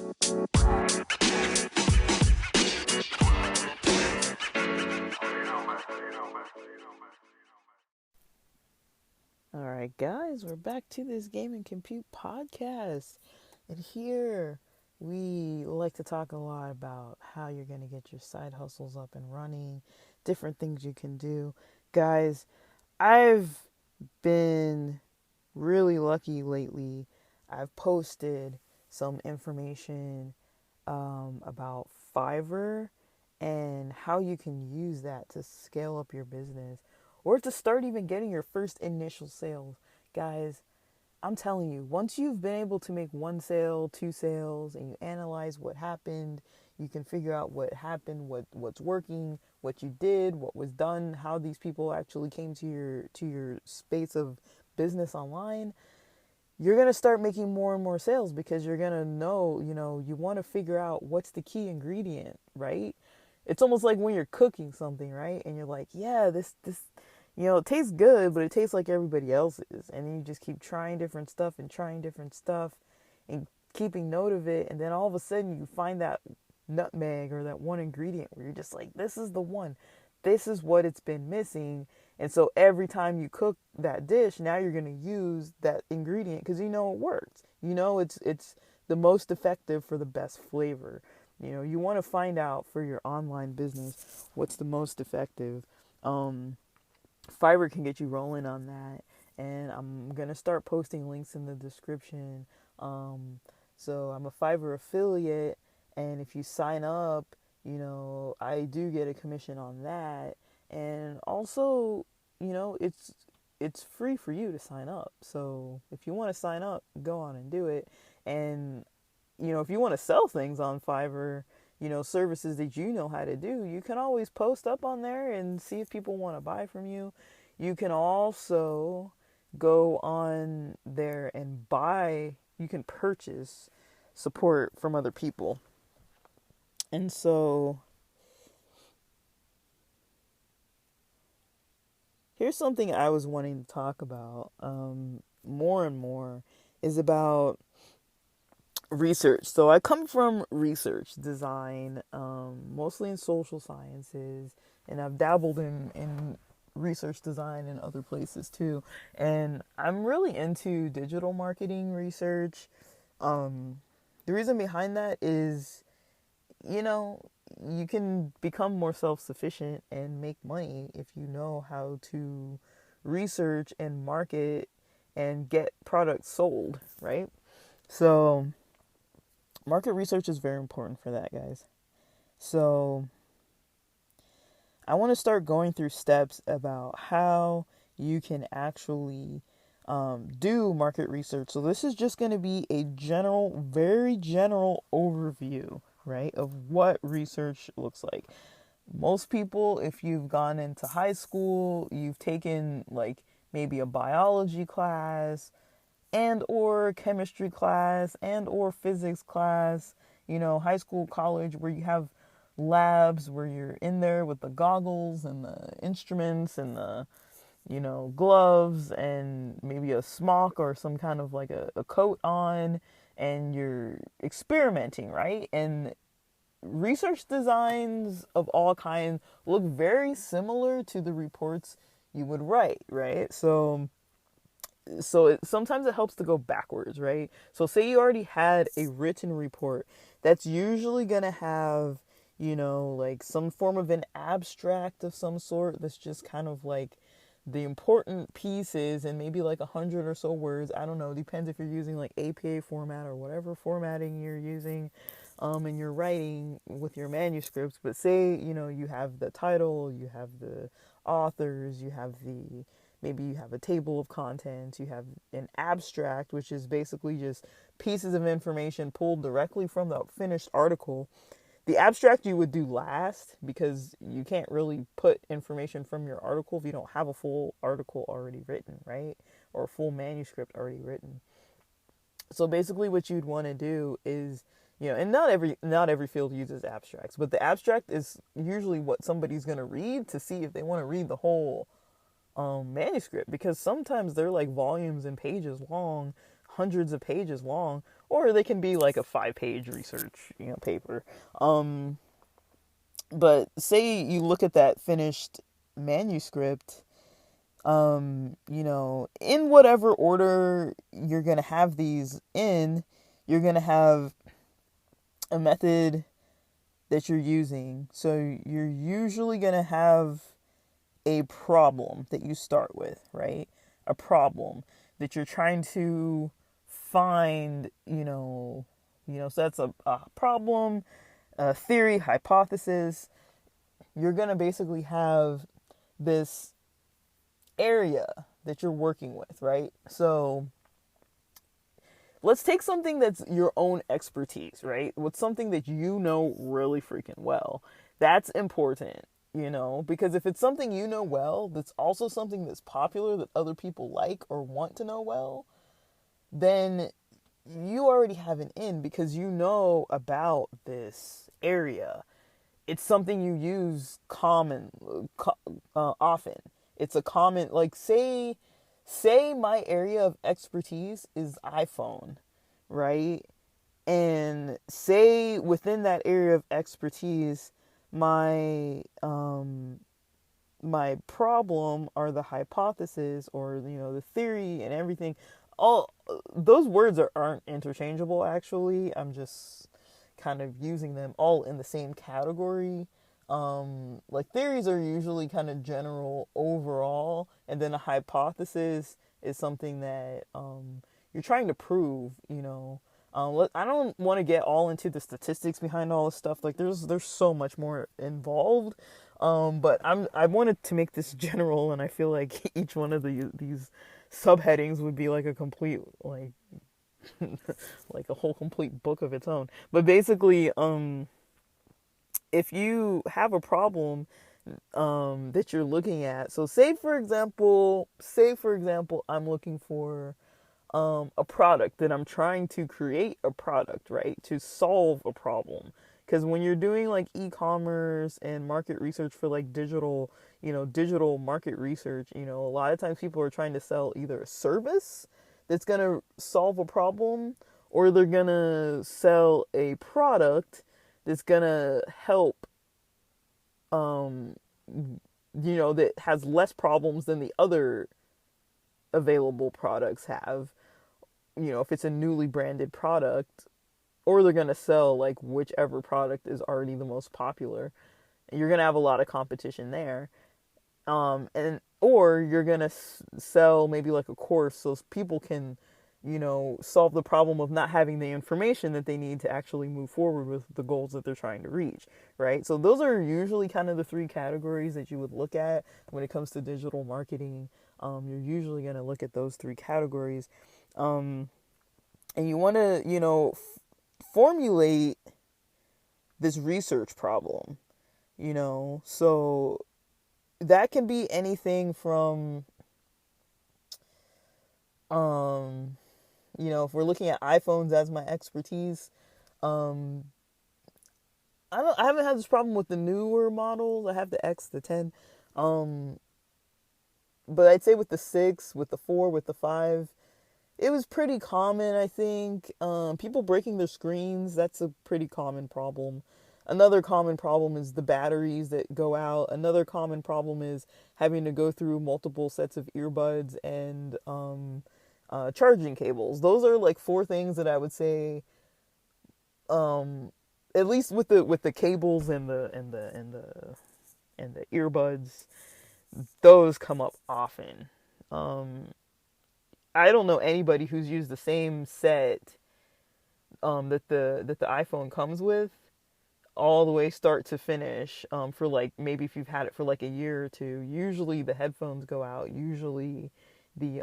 All right, guys, we're back to this Game and Compute podcast. And here we like to talk a lot about how you're going to get your side hustles up and running, different things you can do. Guys, I've been really lucky lately. I've posted some information about Fiverr and how you can use that to scale up your business or to start even getting your first initial sales. Guys, I'm telling you, once you've been able to make one sale, two sales, and you analyze what happened, you can figure out what happened, what's working, what you did, what was done, how these people actually came to your space of business online. You're going to start making more and more sales because you're going to know, you want to figure out what's the key ingredient, right? It's almost like when you're cooking something, right? And you're like, yeah, this it tastes good, but it tastes like everybody else's. And then you just keep trying different stuff and trying different stuff and keeping note of it. And then all of a sudden you find that nutmeg or that one ingredient where you're just like, this is the one. This is what it's been missing. And so every time you cook that dish, now you're going to use that ingredient because you know it works. You know it's the most effective for the best flavor. You want to find out for your online business what's the most effective. Fiverr can get you rolling on that, and I'm gonna start posting links in the description. So I'm a Fiverr affiliate, and if you sign up, I do get a commission on that, and also, it's free for you to sign up. So if you want to sign up, go on and do it. And if you want to sell things on Fiverr, services that you know how to do, you can always post up on there and see if people want to buy from you. You can also go on there and you can purchase support from other people. And so here's something I was wanting to talk about more and more is about research. So I come from research design, mostly in social sciences, and I've dabbled in research design in other places too. And I'm really into digital marketing research. The reason behind that is, you can become more self-sufficient and make money if you know how to research and market and get products sold, right? So market research is very important for that, guys. So I want to start going through steps about how you can actually do market research. So this is just going to be a very general overview, right, of what research looks like. Most people, if you've gone into high school, you've taken like maybe a biology class and or chemistry class and or physics class, high school, college, where you have labs where you're in there with the goggles and the instruments and the gloves and maybe a smock or some kind of like a coat on, and you're experimenting, right? And research designs of all kinds look very similar to the reports you would write, right? Sometimes it helps to go backwards, right? So say you already had a written report, that's usually going to have, like some form of an abstract of some sort that's just kind of like the important pieces and maybe like 100 or so words. I don't know, depends if you're using like APA format or whatever formatting you're using and you're writing with your manuscripts. But say, you have the title, you have the authors, maybe you have a table of contents, you have an abstract, which is basically just pieces of information pulled directly from the finished article. The abstract you would do last because you can't really put information from your article if you don't have a full article already written, right? Or a full manuscript already written. So basically what you'd want to do is, and not every field uses abstracts, but the abstract is usually what somebody's going to read to see if they want to read the whole manuscript, because sometimes they're like volumes and pages long, hundreds of pages long, or they can be like a 5-page research, paper. Um, but say you look at that finished manuscript, in whatever order you're going to have these in, you're going to have a method that you're using. So you're usually going to have a problem that you start with, right? A problem that you're trying to find, so that's a problem, a theory, hypothesis. You're going to basically have this area that you're working with, right? So let's take something that's your own expertise, right? What's something that you know really freaking well. That's important, because if it's something you know well, that's also something that's popular that other people like or want to know well, then you already have an in because you know about this area. It's something you use often. It's a common, like, say my area of expertise is iPhone, right? And say within that area of expertise, my problem are the hypothesis or the theory and everything. All those words aren't interchangeable, actually. I'm just kind of using them all in the same category. Like, theories are usually kind of general overall, and then a hypothesis is something that you're trying to prove. I don't want to get all into the statistics behind all this stuff. Like, there's so much more involved. But I wanted to make this general, and I feel like each one of these subheadings would be like a complete, like like a whole complete book of its own. But basically, if you have a problem that you're looking at, so say for example I'm looking for a product, that I'm trying to create a product, right, to solve a problem. Because when you're doing like e-commerce and market research for like digital market research, a lot of times people are trying to sell either a service that's going to solve a problem, or they're going to sell a product that's going to help, that has less problems than the other available products have. If it's a newly branded product, or they're going to sell like whichever product is already the most popular. And you're going to have a lot of competition there. Or you're going to sell maybe like a course so people can, solve the problem of not having the information that they need to actually move forward with the goals that they're trying to reach, right? So those are usually kind of the 3 categories that you would look at when it comes to digital marketing. You're usually going to look at those 3 categories. And you want to, formulate this research problem, so that can be anything from, if we're looking at iPhones as my expertise, I haven't had this problem with the newer models. I have the X, the 10, but I'd say with the 6, with the 4, with the 5, it was pretty common, I think. People breaking their screens, that's a pretty common problem. Another common problem is the batteries that go out. Another common problem is having to go through multiple sets of earbuds and charging cables. Those are like 4 things that I would say, at least with the cables and the earbuds, those come up often. I don't know anybody who's used the same set that the iPhone comes with all the way start to finish, for like, maybe if you've had it for like a year or 2. Usually the headphones go out. Usually the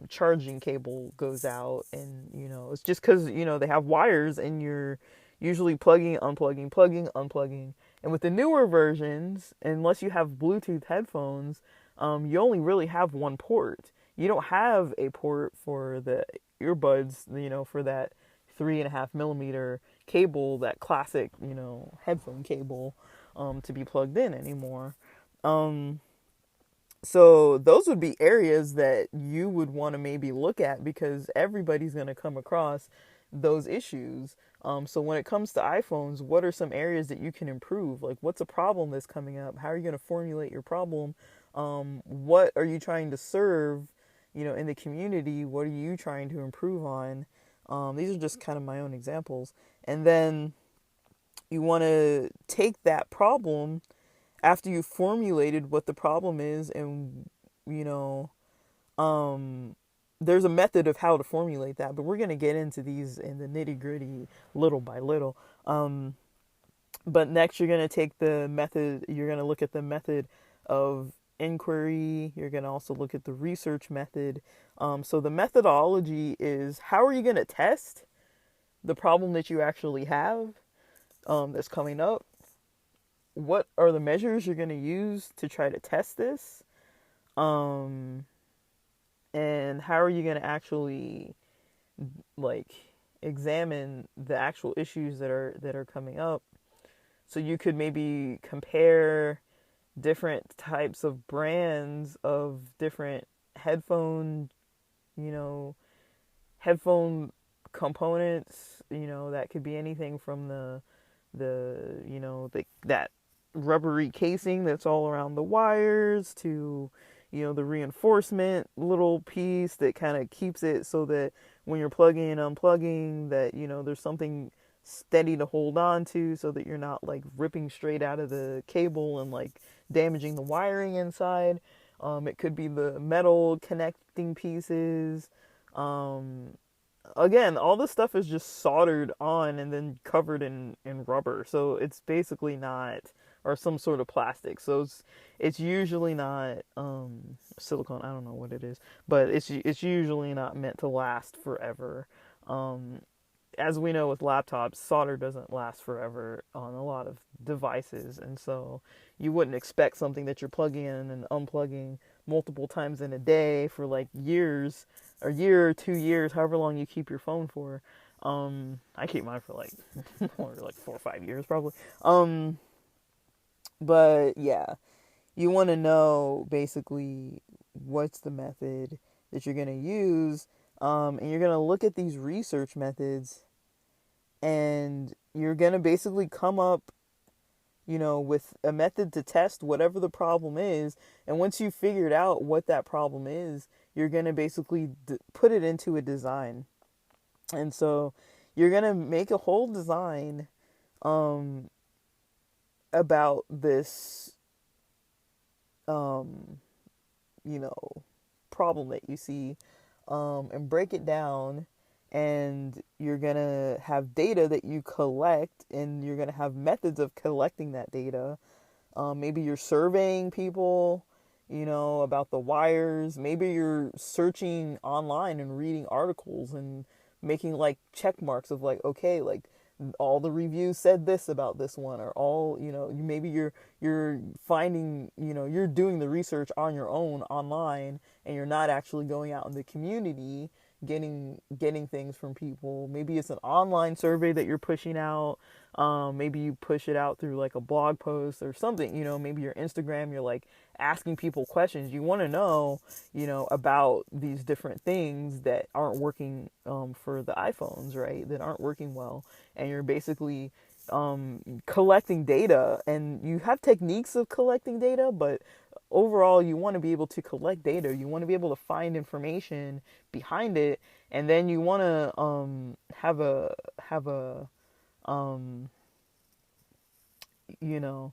charging cable goes out, and it's just because they have wires, and you're usually plugging, unplugging. And with the newer versions, unless you have Bluetooth headphones, you only really have one port. You don't have a port for the earbuds, for that 3.5mm cable, that classic, headphone cable, to be plugged in anymore. So those would be areas that you would want to maybe look at because everybody's going to come across those issues. So when it comes to iPhones, what are some areas that you can improve? Like, what's a problem that's coming up? How are you going to formulate your problem? What are you trying to serve, in the community? What are you trying to improve on? These are just kind of my own examples. And then you want to take that problem after you've formulated what the problem is, and you know um there's a method of how to formulate that, but we're going to get into these in the nitty gritty little by little. But next you're going to take the method, you're going to look at the method of inquiry. You're going to also look at the research method. So the methodology is, how are you going to test the problem that you actually have, that's coming up? What are the measures you're going to use to try to test this? Um, and how are you going to actually, like, examine the actual issues that are coming up? So you could maybe compare different types of brands of different headphone, you know, headphone components. That could be anything from that rubbery casing that's all around the wires to the reinforcement little piece that kind of keeps it so that when you're plugging and unplugging, that there's something steady to hold on to, so that you're not like ripping straight out of the cable and like damaging the wiring inside. It could be the metal connecting pieces. um, Again, all this stuff is just soldered on and then covered in rubber. So it's basically not, or some sort of plastic. So it's usually not silicone. I don't know what it is, but it's usually not meant to last forever. Um, as we know with laptops, solder doesn't last forever on a lot of devices, and so you wouldn't expect something that you're plugging in and unplugging multiple times in a day for like years, or a year or 2 years, however long you keep your phone for. I keep mine for like or like 4 or 5 years probably. But yeah, you want to know basically what's the method that you're going to use, and you're going to look at these research methods, and you're going to basically come up, with a method to test whatever the problem is. And once you've figured out what that problem is, you're going to basically put it into a design. And so you're going to make a whole design um, about this, um, you know, problem that you see, and break it down. And you're going to have data that you collect, and you're going to have methods of collecting that data. Maybe you're surveying people, about the wires. Maybe you're searching online and reading articles and making like check marks of like, okay, like all the reviews said this about this one, or all, maybe you're finding, you're doing the research on your own online, and you're not actually going out in the community getting things from people. Maybe it's an online survey that you're pushing out. Maybe you push it out through like a blog post or something. Maybe your Instagram, you're like asking people questions. You want to know, about these different things that aren't working, for the iPhones, right? That aren't working well, and you're basically collecting data. And you have techniques of collecting data, but overall you want to be able to collect data. You want to be able to find information behind it, and then you want to have a um you know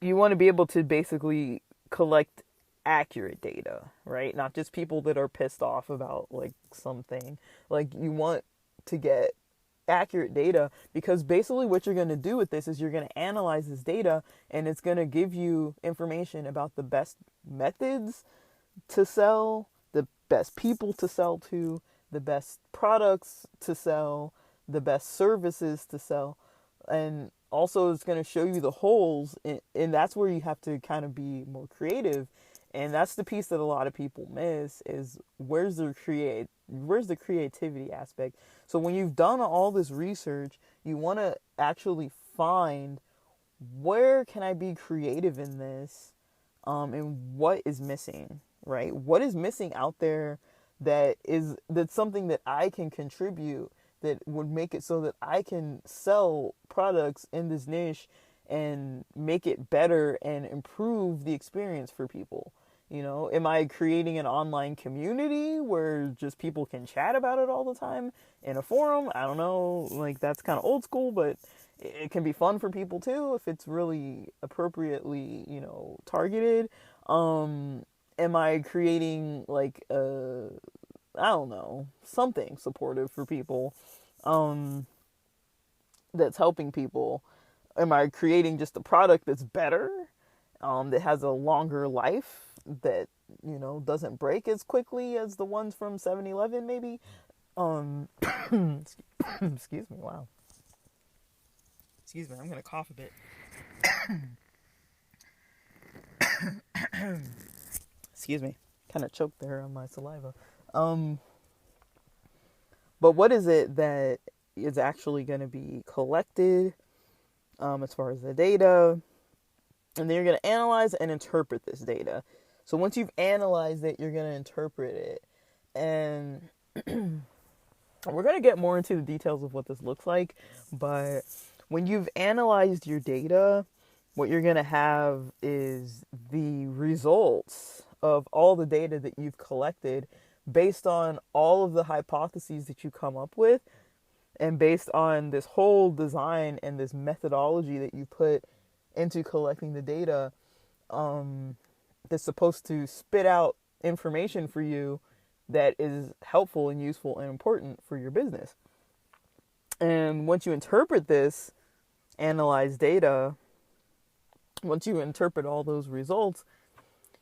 you want to be able to basically collect accurate data, right? Not just people that are pissed off about like something. Like, you want to get accurate data, because basically what you're going to do with this is you're going to analyze this data, and it's going to give you information about the best methods to sell, the best people to sell to, the best products to sell, the best services to sell. And also it's going to show you the holes, and that's where you have to kind of be more creative. And that's the piece that a lot of people miss, is where's the creativity aspect. So when you've done all this research, you want to actually find, where can I be creative in this, and what is missing, right? What is missing out there that's something that I can contribute that would make it so that I can sell products in this niche and make it better and improve the experience for people. You know, am I creating an online community where just people can chat about it all the time in a forum? I don't know, like that's kind of old school, but it can be fun for people too if it's really appropriately, targeted. Am I creating like I don't know, something supportive for people that's helping people? Am I creating just a product that's better, that has a longer life, that, doesn't break as quickly as the ones from 7-Eleven maybe? Um, excuse me, wow. Excuse me, I'm going to cough a bit. Excuse me. Kind of choked there on my saliva. Um, but what is it that is actually going to be collected, as far as the data? And then you're going to analyze and interpret this data. So once you've analyzed it, you're going to interpret it. And we're going to get more into the details of what this looks like. But when you've analyzed your data, what you're going to have is the results of all the data that you've collected based on all of the hypotheses that you come up with, and based on this whole design and this methodology that you put into collecting the data, that's supposed to spit out information for you that is helpful and useful and important for your business. And once you interpret this, analyze data, once you interpret all those results,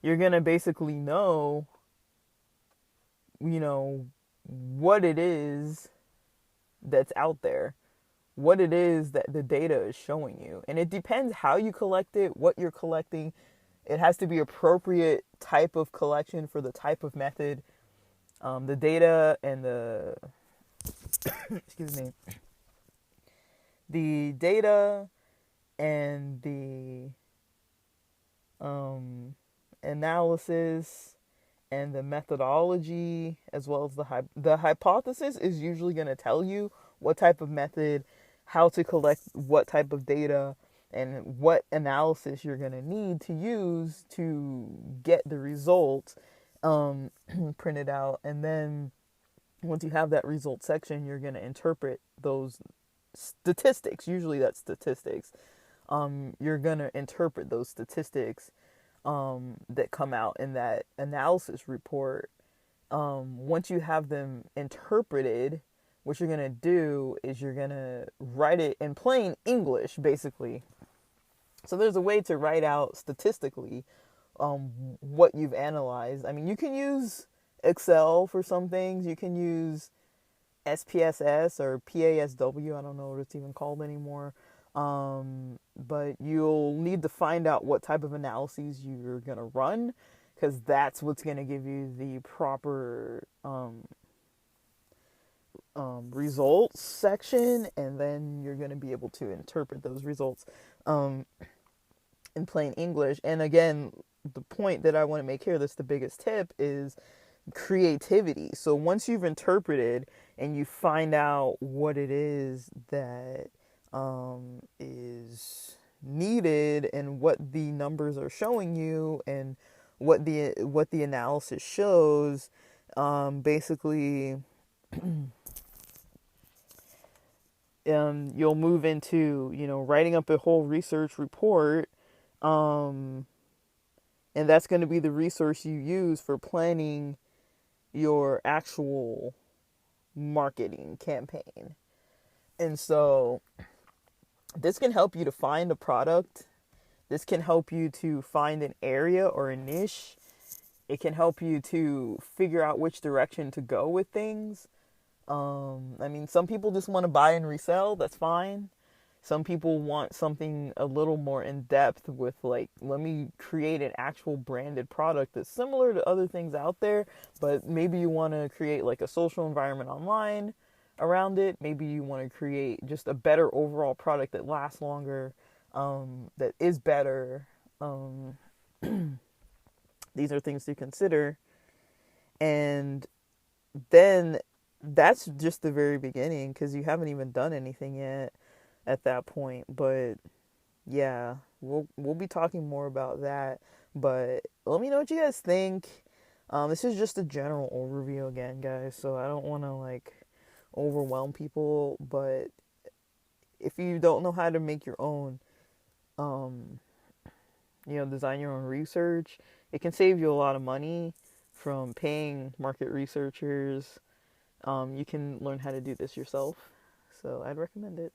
you're going to basically know, what it is that's out there, what it is that the data is showing you. And it depends how you collect it, what you're collecting. It has to be appropriate type of collection for the type of method. The data and the, excuse me, the data and the analysis and the methodology, as well as the hypothesis, is usually going to tell you what type of method, how to collect what type of data, and what analysis you're going to need to use to get the result printed out. And then once you have that result section, you're going to interpret those statistics. Usually that's statistics. You're going to interpret those statistics that come out in that analysis report. Once you have them interpreted, what you're going to do is you're going to write it in plain English, basically. So there's a way to write out statistically what you've analyzed. I mean, you can use Excel for some things. You can use SPSS or PASW. I don't know what it's even called anymore. But you'll need to find out what type of analyses you're going to run, because that's what's going to give you the proper results section, and then you're going to be able to interpret those results in plain English. And again, the point that I want to make here, that's the biggest tip, is creativity. So once you've interpreted and you find out what it is that is needed and what the numbers are showing you and what the analysis shows, basically you'll move into writing up a whole research report, and that's going to be the resource you use for planning your actual marketing campaign. And so this can help you to find a product. This can help you to find an area or a niche. It can help you to figure out which direction to go with things. I mean, some people just want to buy and resell. That's fine. Some people want something a little more in depth with, like, let me create an actual branded product that's similar to other things out there, but maybe you want to create like a social environment online around it. Maybe you want to create just a better overall product that lasts longer, that is better. These are things to consider. And then that's just the very beginning because you haven't even done anything yet at that point. But yeah, we'll be talking more about that. But let me know what you guys think. This is just a general overview again, guys. So I don't want to like overwhelm people. But if you don't know how to make your own, um, design your own research, it can save you a lot of money from paying market researchers. You can learn how to do this yourself. So I'd recommend it.